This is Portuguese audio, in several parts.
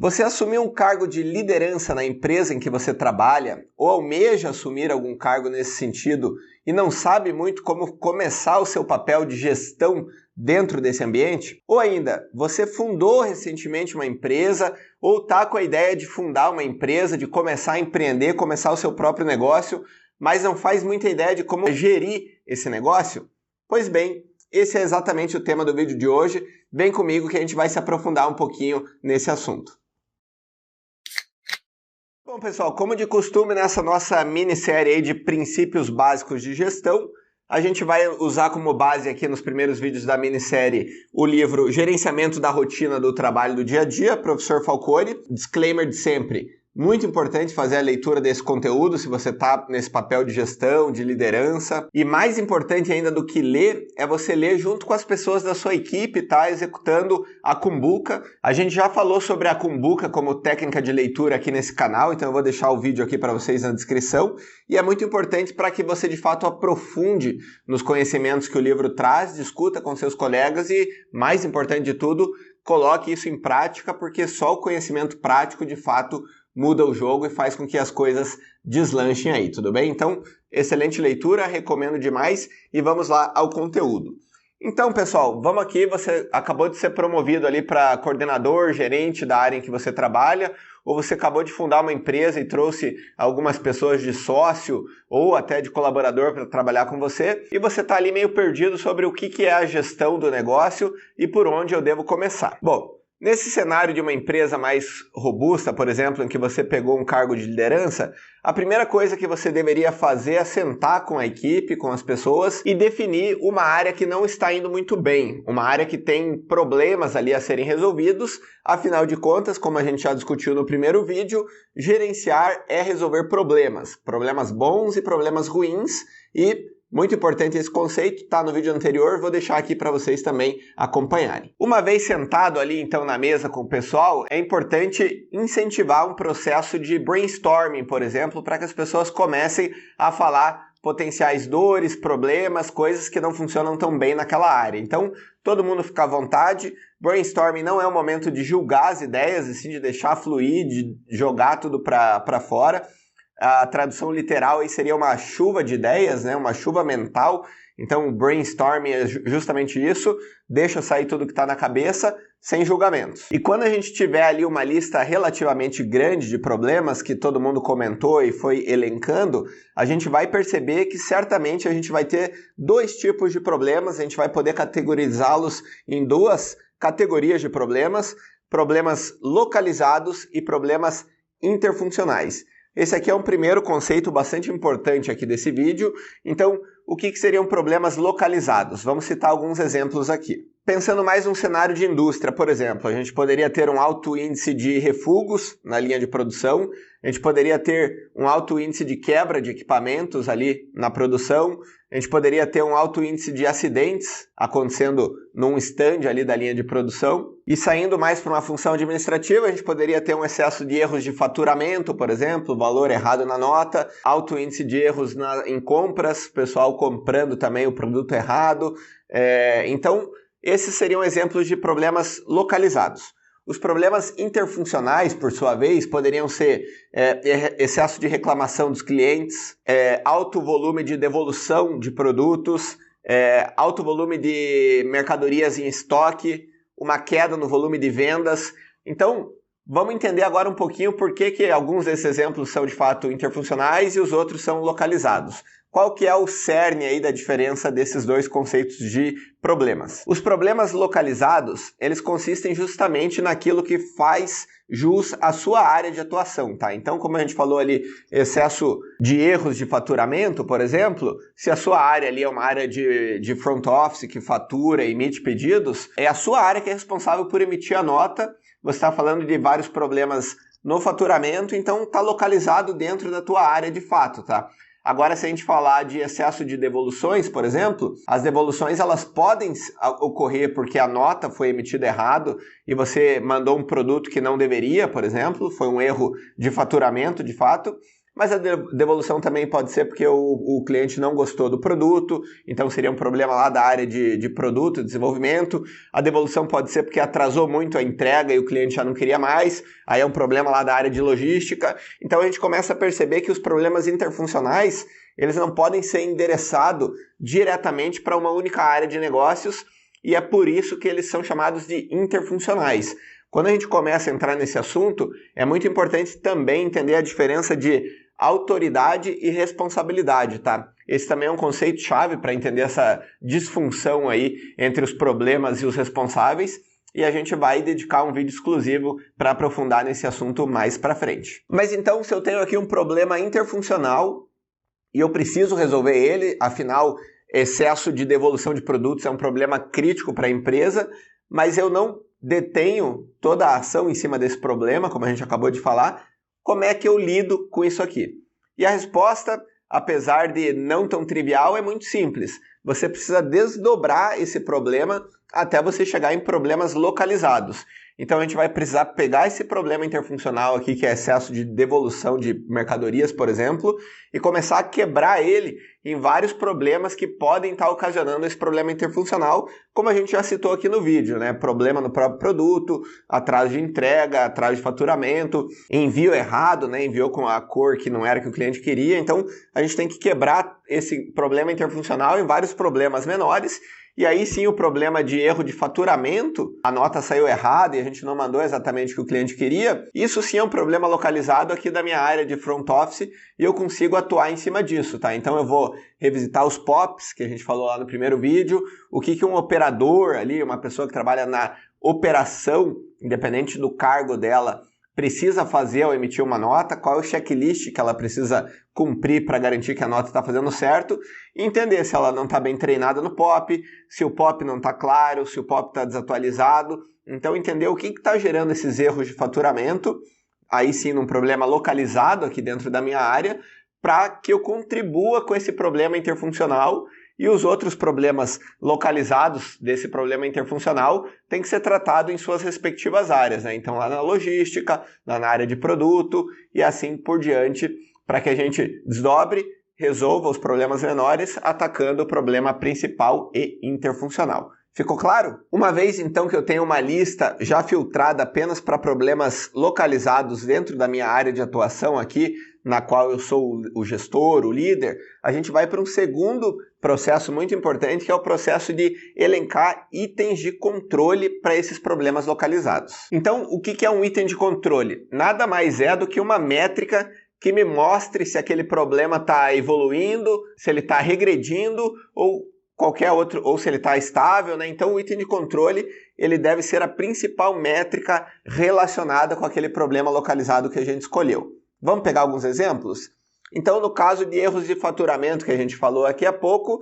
Você assumiu um cargo de liderança na empresa em que você trabalha ou almeja assumir algum cargo nesse sentido e não sabe muito como começar o seu papel de gestão dentro desse ambiente? Ou ainda, você fundou recentemente uma empresa ou está com a ideia de fundar uma empresa, de começar a empreender, começar o seu próprio negócio, mas não faz muita ideia de como gerir esse negócio? Pois bem, esse é exatamente o tema do vídeo de hoje. Vem comigo que a gente vai se aprofundar um pouquinho nesse assunto. Bom, pessoal, como de costume, nessa nossa minissérie aí de princípios básicos de gestão, a gente vai usar como base aqui nos primeiros vídeos da minissérie o livro Gerenciamento da Rotina do Trabalho do Dia a Dia, professor Falcone. Disclaimer de sempre, muito importante fazer a leitura desse conteúdo se você está nesse papel de gestão, de liderança. E mais importante ainda do que ler, é você ler junto com as pessoas da sua equipe, tá? Executando a Kumbuka. A gente já falou sobre a Kumbuka como técnica de leitura aqui nesse canal, então eu vou deixar o vídeo aqui para vocês na descrição. E é muito importante para que você de fato aprofunde nos conhecimentos que o livro traz, discuta com seus colegas e, mais importante de tudo, coloque isso em prática, porque só o conhecimento prático de fato muda o jogo e faz com que as coisas deslanchem aí, tudo bem? Então, excelente leitura, recomendo demais e vamos lá ao conteúdo. Então, pessoal, vamos aqui, você acabou de ser promovido ali para coordenador, gerente da área em que você trabalha, ou você acabou de fundar uma empresa e trouxe algumas pessoas de sócio ou até de colaborador para trabalhar com você, e você está ali meio perdido sobre o que é a gestão do negócio e por onde eu devo começar. Bom, nesse cenário de uma empresa mais robusta, por exemplo, em que você pegou um cargo de liderança, a primeira coisa que você deveria fazer é sentar com a equipe, com as pessoas e definir uma área que não está indo muito bem, uma área que tem problemas ali a serem resolvidos. Afinal de contas, como a gente já discutiu no primeiro vídeo, gerenciar é resolver problemas, problemas bons e problemas ruins, e muito importante esse conceito, tá no vídeo anterior, vou deixar aqui para vocês também acompanharem. Uma vez sentado ali então na mesa com o pessoal, é importante incentivar um processo de brainstorming, por exemplo, para que as pessoas comecem a falar potenciais dores, problemas, coisas que não funcionam tão bem naquela área. Então, todo mundo fica à vontade. Brainstorming não é o momento de julgar as ideias, e sim de deixar fluir, de jogar tudo para fora. A tradução literal aí seria uma chuva de ideias, né? Uma chuva mental. Então, o brainstorming é justamente isso, deixa sair tudo que está na cabeça, sem julgamentos. E quando a gente tiver ali uma lista relativamente grande de problemas que todo mundo comentou e foi elencando, a gente vai perceber que certamente a gente vai ter dois tipos de problemas, a gente vai poder categorizá-los em duas categorias de problemas, problemas localizados e problemas interfuncionais. Esse aqui é um primeiro conceito bastante importante aqui desse vídeo. Então, o que seriam problemas localizados? Vamos citar alguns exemplos aqui. Pensando mais num cenário de indústria, por exemplo, a gente poderia ter um alto índice de refugos na linha de produção, a gente poderia ter um alto índice de quebra de equipamentos ali na produção, a gente poderia ter um alto índice de acidentes acontecendo num stand ali da linha de produção. E saindo mais para uma função administrativa, a gente poderia ter um excesso de erros de faturamento, por exemplo, valor errado na nota, alto índice de erros em compras, pessoal comprando também o produto errado. Então, esses seriam exemplos de problemas localizados. Os problemas interfuncionais, por sua vez, poderiam ser excesso de reclamação dos clientes, alto volume de devolução de produtos, alto volume de mercadorias em estoque, uma queda no volume de vendas. Então, vamos entender agora um pouquinho por que alguns desses exemplos são de fato interfuncionais e os outros são localizados. Qual que é o cerne aí da diferença desses dois conceitos de problemas? Os problemas localizados, eles consistem justamente naquilo que faz jus à sua área de atuação, tá? Então, como a gente falou ali, excesso de erros de faturamento, por exemplo, se a sua área ali é uma área de front office que fatura e emite pedidos, é a sua área que é responsável por emitir a nota. Você está falando de vários problemas no faturamento, então está localizado dentro da tua área de fato, tá? Agora, se a gente falar de excesso de devoluções, por exemplo, as devoluções elas podem ocorrer porque a nota foi emitida errado e você mandou um produto que não deveria, por exemplo, foi um erro de faturamento, de fato. Mas a devolução também pode ser porque o cliente não gostou do produto, então seria um problema lá da área de produto, desenvolvimento. A devolução pode ser porque atrasou muito a entrega e o cliente já não queria mais, aí é um problema lá da área de logística. Então a gente começa a perceber que os problemas interfuncionais, eles não podem ser endereçados diretamente para uma única área de negócios, e é por isso que eles são chamados de interfuncionais. Quando a gente começa a entrar nesse assunto, é muito importante também entender a diferença de autoridade e responsabilidade, tá? Esse também é um conceito-chave para entender essa disfunção aí entre os problemas e os responsáveis, e a gente vai dedicar um vídeo exclusivo para aprofundar nesse assunto mais para frente. Mas então, se eu tenho aqui um problema interfuncional e eu preciso resolver ele, afinal, excesso de devolução de produtos é um problema crítico para a empresa, mas eu não detenho toda a ação em cima desse problema, como a gente acabou de falar, como é que eu lido com isso aqui? E a resposta, apesar de não tão trivial, é muito simples. Você precisa desdobrar esse problema até você chegar em problemas localizados. Então a gente vai precisar pegar esse problema interfuncional aqui, que é excesso de devolução de mercadorias, por exemplo, e começar a quebrar ele em vários problemas que podem estar ocasionando esse problema interfuncional, como a gente já citou aqui no vídeo, né? Problema no próprio produto, atraso de entrega, atraso de faturamento, envio errado, né? Enviou com a cor que não era que o cliente queria. Então a gente tem que quebrar esse problema interfuncional em vários problemas menores. E aí sim o problema de erro de faturamento, a nota saiu errada e a gente não mandou exatamente o que o cliente queria, isso sim é um problema localizado aqui da minha área de front office e eu consigo atuar em cima disso, tá? Então eu vou revisitar os POPs, que a gente falou lá no primeiro vídeo, o que um operador ali, uma pessoa que trabalha na operação, independente do cargo dela, precisa fazer ao emitir uma nota, qual é o checklist que ela precisa cumprir para garantir que a nota está fazendo certo, e entender se ela não está bem treinada no POP, se o POP não está claro, se o POP está desatualizado. Então entender o que está gerando esses erros de faturamento, aí sim num problema localizado aqui dentro da minha área, para que eu contribua com esse problema interfuncional. E os outros problemas localizados desse problema interfuncional têm que ser tratados em suas respectivas áreas, né? Então lá na logística, na área de produto e assim por diante, para que a gente desdobre, resolva os problemas menores, atacando o problema principal e interfuncional. Ficou claro? Uma vez então que eu tenho uma lista já filtrada apenas para problemas localizados dentro da minha área de atuação aqui, na qual eu sou o gestor, o líder, a gente vai para um segundo processo muito importante, que é o processo de elencar itens de controle para esses problemas localizados. Então, o que é um item de controle? Nada mais é do que uma métrica que me mostre se aquele problema está evoluindo, se ele está regredindo ou qualquer outro, ou se ele está estável, né? Então o item de controle ele deve ser a principal métrica relacionada com aquele problema localizado que a gente escolheu. Vamos pegar alguns exemplos? Então, no caso de erros de faturamento que a gente falou aqui há pouco,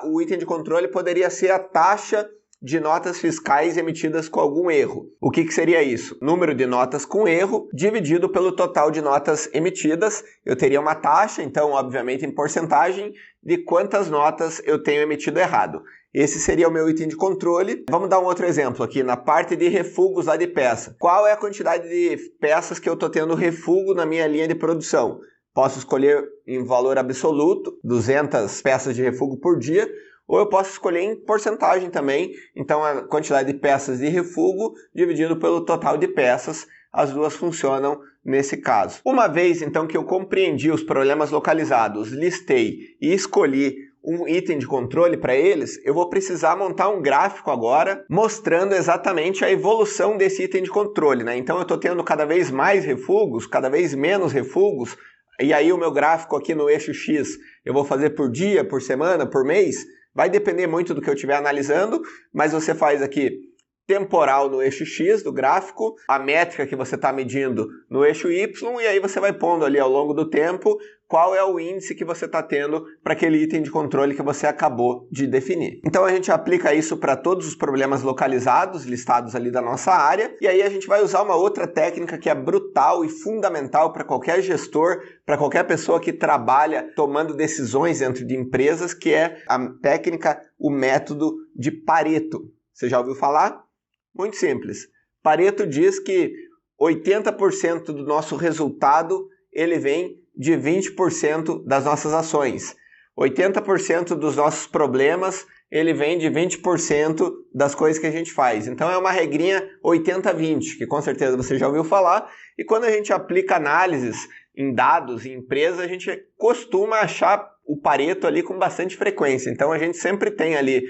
o item de controle poderia ser a taxa de notas fiscais emitidas com algum erro. O que seria isso? Número de notas com erro dividido pelo total de notas emitidas. Eu teria uma taxa, então, obviamente, em porcentagem, de quantas notas eu tenho emitido errado. Esse seria o meu item de controle. Vamos dar um outro exemplo aqui, na parte de refugos lá de peça. Qual é a quantidade de peças que eu estou tendo refugo na minha linha de produção? Posso escolher em valor absoluto, 200 peças de refugo por dia, ou eu posso escolher em porcentagem também, então a quantidade de peças de refugo dividido pelo total de peças, as duas funcionam nesse caso. Uma vez então que eu compreendi os problemas localizados, listei e escolhi um item de controle para eles, eu vou precisar montar um gráfico agora mostrando exatamente a evolução desse item de controle, né? Então eu estou tendo cada vez mais refugos, cada vez menos refugos, e aí o meu gráfico aqui no eixo X eu vou fazer por dia, por semana, por mês, vai depender muito do que eu estiver analisando, mas você faz aqui temporal no eixo X do gráfico, a métrica que você está medindo no eixo Y, e aí você vai pondo ali ao longo do tempo qual é o índice que você está tendo para aquele item de controle que você acabou de definir. Então a gente aplica isso para todos os problemas localizados, listados ali da nossa área, e aí a gente vai usar uma outra técnica que é brutal e fundamental para qualquer gestor, para qualquer pessoa que trabalha tomando decisões dentro de empresas, que é a técnica, o método de Pareto. Você já ouviu falar? Muito simples. Pareto diz que 80% do nosso resultado ele vem de 20% das nossas ações. 80% dos nossos problemas, ele vem de 20% das coisas que a gente faz. Então é uma regrinha 80-20, que com certeza você já ouviu falar, e quando a gente aplica análises em dados, em empresas, a gente costuma achar o Pareto ali com bastante frequência. Então a gente sempre tem ali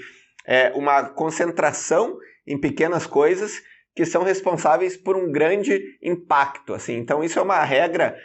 uma concentração em pequenas coisas que são responsáveis por um grande impacto, assim. Então isso é uma regra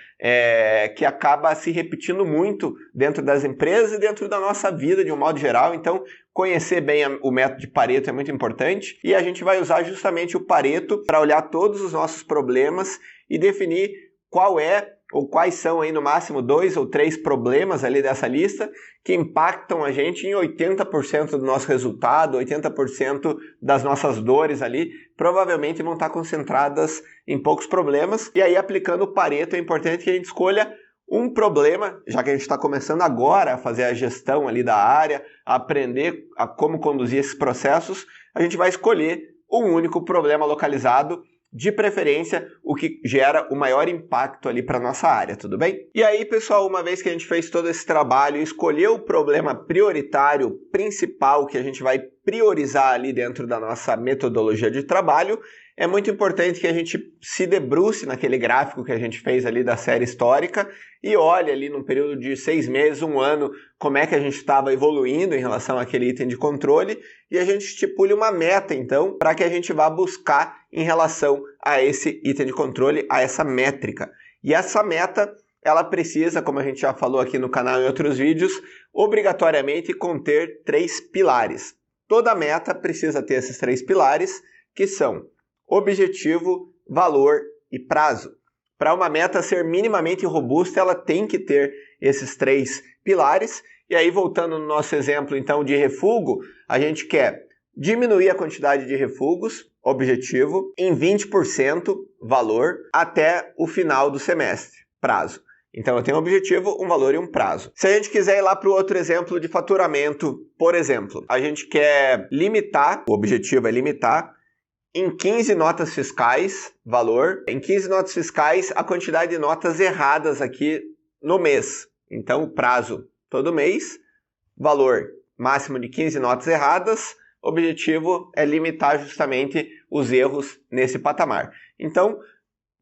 que acaba se repetindo muito dentro das empresas e dentro da nossa vida de um modo geral. Então conhecer bem o método de Pareto é muito importante e a gente vai usar justamente o Pareto para olhar todos os nossos problemas e definir qual é ou quais são aí no máximo 2 ou 3 problemas ali dessa lista que impactam a gente em 80% do nosso resultado, 80% das nossas dores ali, provavelmente vão estar concentradas em poucos problemas. E aí, aplicando o Pareto, é importante que a gente escolha um problema, já que a gente está começando agora a fazer a gestão ali da área, a aprender a como conduzir esses processos, a gente vai escolher um único problema localizado, de preferência, o que gera o maior impacto ali para a nossa área, tudo bem? E aí, pessoal, uma vez que a gente fez todo esse trabalho e escolheu o problema prioritário, principal, que a gente vai priorizar ali dentro da nossa metodologia de trabalho, é muito importante que a gente se debruce naquele gráfico que a gente fez ali da série histórica e olhe ali num período de 6 meses, 1 ano, como é que a gente estava evoluindo em relação àquele item de controle e a gente estipule uma meta, então, para que a gente vá buscar em relação a esse item de controle, a essa métrica. E essa meta, ela precisa, como a gente já falou aqui no canal e em outros vídeos, obrigatoriamente conter 3 pilares. Toda meta precisa ter esses 3 pilares, que são objetivo, valor e prazo. Para uma meta ser minimamente robusta, ela tem que ter esses 3 pilares. E aí, voltando no nosso exemplo, então, de refúgio, a gente quer diminuir a quantidade de refugos, objetivo, em 20%, valor, até o final do semestre, prazo. Então, eu tenho um objetivo, um valor e um prazo. Se a gente quiser ir lá para o outro exemplo de faturamento, por exemplo, a gente quer limitar, o objetivo é limitar, em 15 notas fiscais, valor, em 15 notas fiscais, a quantidade de notas erradas aqui no mês. Então, o prazo todo mês, valor máximo de 15 notas erradas, objetivo é limitar justamente os erros nesse patamar. Então,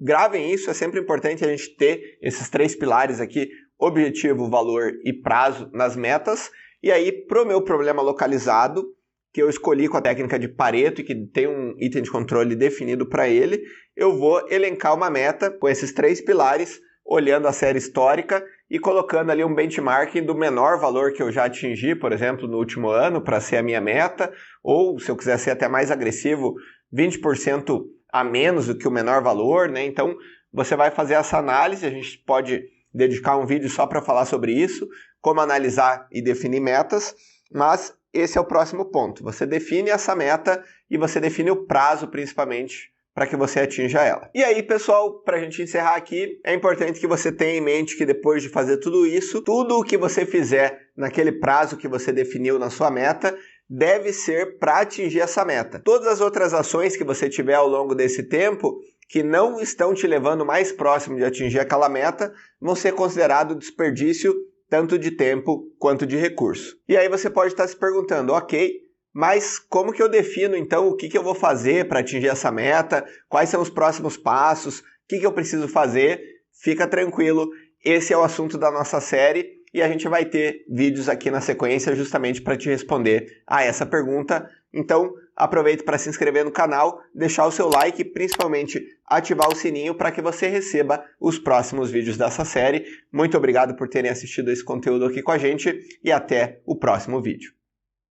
gravem isso, é sempre importante a gente ter esses 3 pilares aqui, objetivo, valor e prazo nas metas. E aí, para o meu problema localizado, que eu escolhi com a técnica de Pareto e que tem um item de controle definido para ele, eu vou elencar uma meta com esses 3 pilares, olhando a série histórica e colocando ali um benchmark do menor valor que eu já atingi, por exemplo, no último ano, para ser a minha meta, ou, se eu quiser ser até mais agressivo, 20% a menos do que o menor valor, né? Então, você vai fazer essa análise, a gente pode dedicar um vídeo só para falar sobre isso, como analisar e definir metas, mas esse é o próximo ponto. Você define essa meta e você define o prazo, principalmente, para que você atinja ela. E aí, pessoal, para a gente encerrar aqui, é importante que você tenha em mente que depois de fazer tudo isso, tudo o que você fizer naquele prazo que você definiu na sua meta, deve ser para atingir essa meta. Todas as outras ações que você tiver ao longo desse tempo, que não estão te levando mais próximo de atingir aquela meta, vão ser considerados desperdício tanto de tempo quanto de recurso. E aí você pode estar se perguntando, ok, mas como que eu defino então o que eu vou fazer para atingir essa meta? Quais são os próximos passos? O que eu preciso fazer? Fica tranquilo, esse é o assunto da nossa série e a gente vai ter vídeos aqui na sequência justamente para te responder a essa pergunta. Então, aproveite para se inscrever no canal, deixar o seu like e principalmente ativar o sininho para que você receba os próximos vídeos dessa série. Muito obrigado por terem assistido esse conteúdo aqui com a gente e até o próximo vídeo.